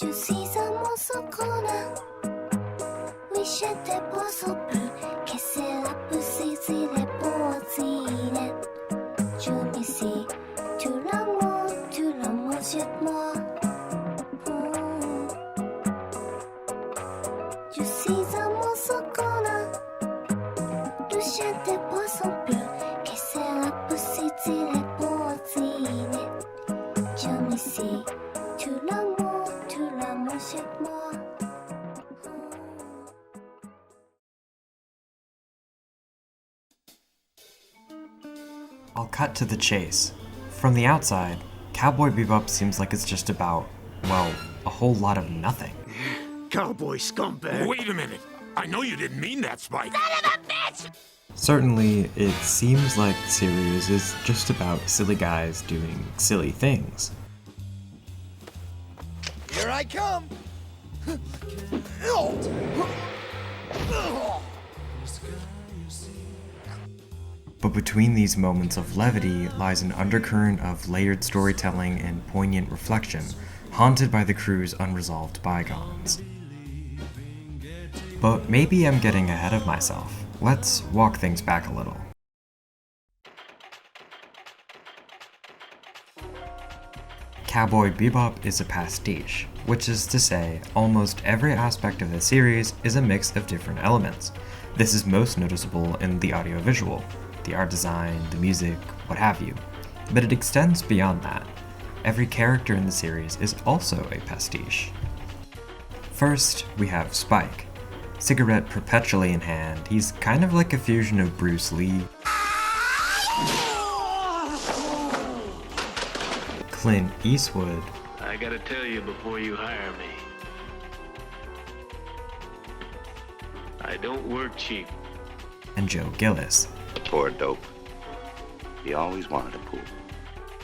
주 시선 모서거나 위시한테 벗어불 개셀라프 시지레 보어지네 주미시 둘러모 jet모 주 시선 모서거나 위시한테 벗어불 개셀라프 시지레 보어지네 주미시 둘러모 jet모. I'll cut to the chase. From the outside, Cowboy Bebop seems like it's just about, well, a whole lot of nothing. Cowboy scumbag! Wait a minute! I know you didn't mean that, Spike! Son of a bitch! Certainly, it seems like the series is just about silly guys doing silly things. Here I come! But between these moments of levity lies an undercurrent of layered storytelling and poignant reflection, haunted by the crew's unresolved bygones. But maybe I'm getting ahead of myself. Let's walk things back a little. Cowboy Bebop is a pastiche, which is to say, almost every aspect of the series is a mix of different elements. This is most noticeable in the audiovisual, the art design, the music, what have you. But it extends beyond that. Every character in the series is also a pastiche. First, we have Spike. Cigarette perpetually in hand, he's kind of like a fusion of Bruce Lee, Clint Eastwood, I gotta tell you before you hire me. I don't work cheap. and Joe Gillis. Poor dope. He always wanted a pool.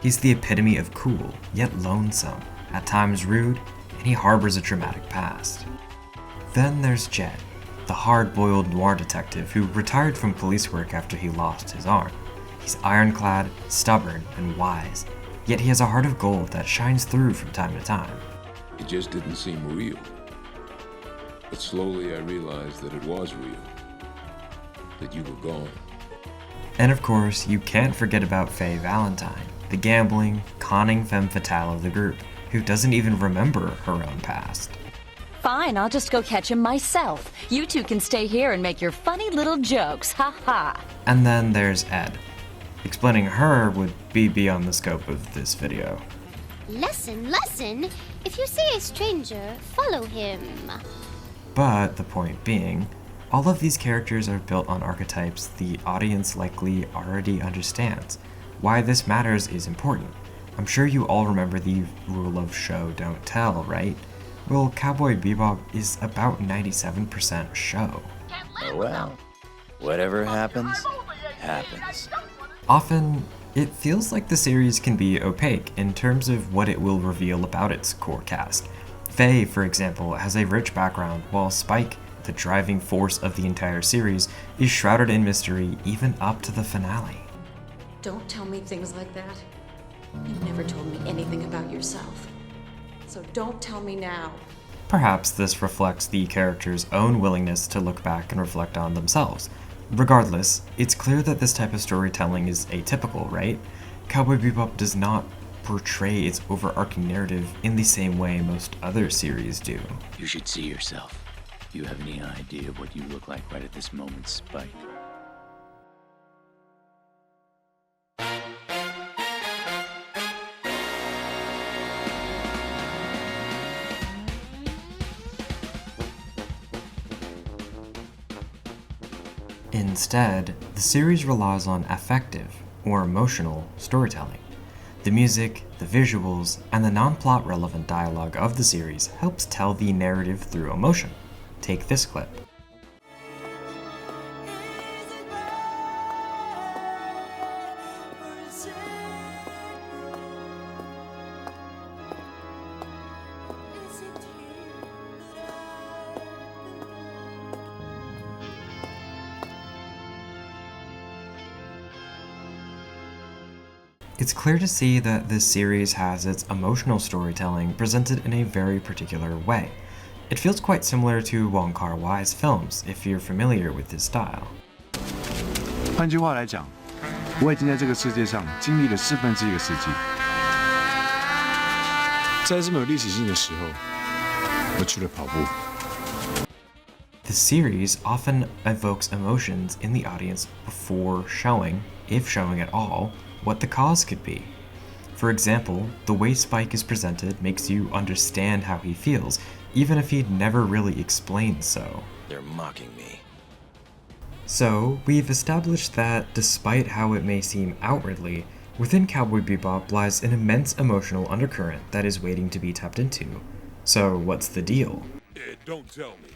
He's the epitome of cool, yet lonesome, at times rude, and he harbors a traumatic past. Then there's Jed, the hard-boiled noir detective who retired from police work after he lost his arm. He's ironclad, stubborn, and wise, yet he has a heart of gold that shines through from time to time. It just didn't seem real. But slowly I realized that it was real. That you were gone. And of course, you can't forget about Faye Valentine, the gambling, conning femme fatale of the group, who doesn't even remember her own past. Fine, I'll just go catch him myself. You two can stay here and make your funny little jokes, ha ha. And then there's Ed. Explaining her would be beyond the scope of this video. Lesson, lesson. If you see a stranger, follow him. But the point being, all of these characters are built on archetypes the audience likely already understands. Why this matters is important. I'm sure you all remember the rule of show don't tell, right? Well, Cowboy Bebop is about 97% show. Oh well, whatever happens, happens. Often, it feels like the series can be opaque in terms of what it will reveal about its core cast. Faye, for example, has a rich background, while Spike, the driving force of the entire series, is shrouded in mystery even up to the finale. Don't tell me things like that. You never told me anything about yourself. So don't tell me now. Perhaps this reflects the characters' own willingness to look back and reflect on themselves. Regardless, it's clear that this type of storytelling is atypical, right? Cowboy Bebop does not portray its overarching narrative in the same way most other series do. You should see yourself. You have any idea what you look like right at this moment, Spike? Instead, the series relies on affective, or emotional, storytelling. The music, the visuals, and the non-plot relevant dialogue of the series helps tell the narrative through emotion. Take this clip. It's clear to see that this series has its emotional storytelling presented in a very particular way. It feels quite similar to Wong Kar-wai's films, if you're familiar with his style. 换句话来讲，我已经在这个世界上经历了1/4个世纪。在这么有历史性的时候，我去了跑步。The series often evokes emotions in the audience before showing, if showing at all, what the cause could be. For example, the way Spike is presented makes you understand how he feels, even if he'd never really explained so. They're mocking me. So, we've established that despite how it may seem outwardly, within Cowboy Bebop lies an immense emotional undercurrent that is waiting to be tapped into. So, what's the deal? Don't tell me.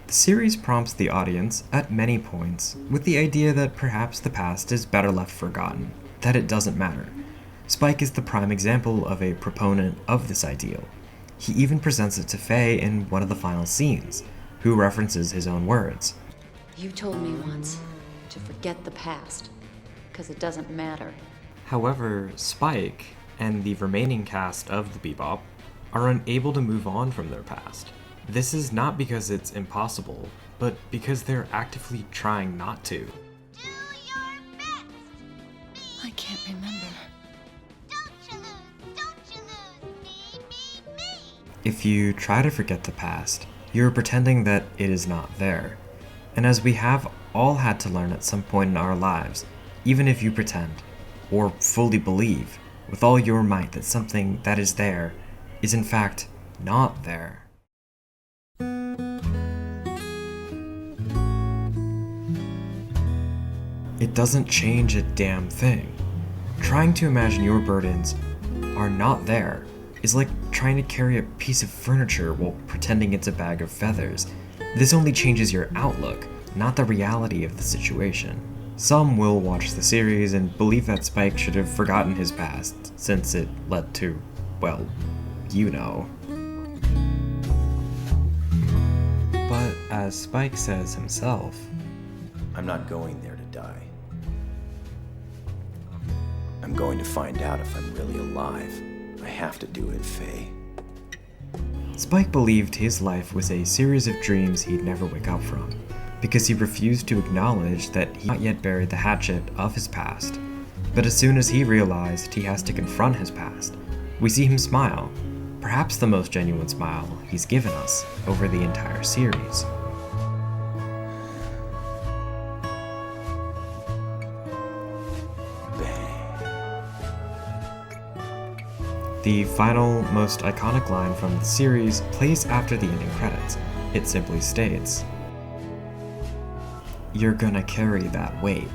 The series prompts the audience, at many points, with the idea that perhaps the past is better left forgotten, that it doesn't matter. Spike is the prime example of a proponent of this ideal. He even presents it to Faye in one of the final scenes, who references his own words. You told me once to forget the past, because it doesn't matter. However, Spike, and the remaining cast of the Bebop, are unable to move on from their past. This is not because it's impossible, but because they're actively trying not to. Do your best. I can't remember. Don't you lose. Me. If you try to forget the past, you're pretending that it is not there. And as we have all had to learn at some point in our lives, even if you pretend, or fully believe, with all your might that something that is there is in fact not there. It doesn't change a damn thing. Trying to imagine your burdens are not there is like trying to carry a piece of furniture while pretending it's a bag of feathers. This only changes your outlook, not the reality of the situation. Some will watch the series and believe that Spike should have forgotten his past, since it led to, well, you know. But as Spike says himself, I'm not going there to die. I'm going to find out if I'm really alive. I have to do it, Faye. Spike believed his life was a series of dreams he'd never wake up from, because he refused to acknowledge that he had not yet buried the hatchet of his past. But as soon as he realized he has to confront his past, we see him smile, perhaps the most genuine smile he's given us over the entire series. The final, most iconic line from the series plays after the ending credits. It simply states, "You're gonna carry that weight."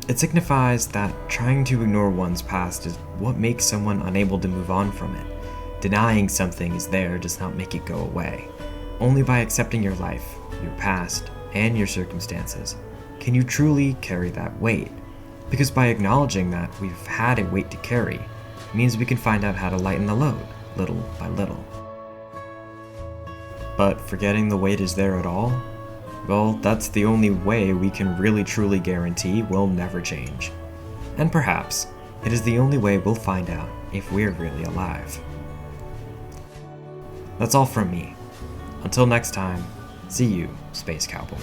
It signifies that trying to ignore one's past is what makes someone unable to move on from it. Denying something is there does not make it go away. Only by accepting your life, your past, and your circumstances can you truly carry that weight. Because by acknowledging that we've had a weight to carry, means we can find out how to lighten the load, little by little. But forgetting the weight is there at all? Well, that's the only way we can really truly guarantee we'll never change. And perhaps, it is the only way we'll find out if we're really alive. That's all from me. Until next time, see you, Space Cowboy.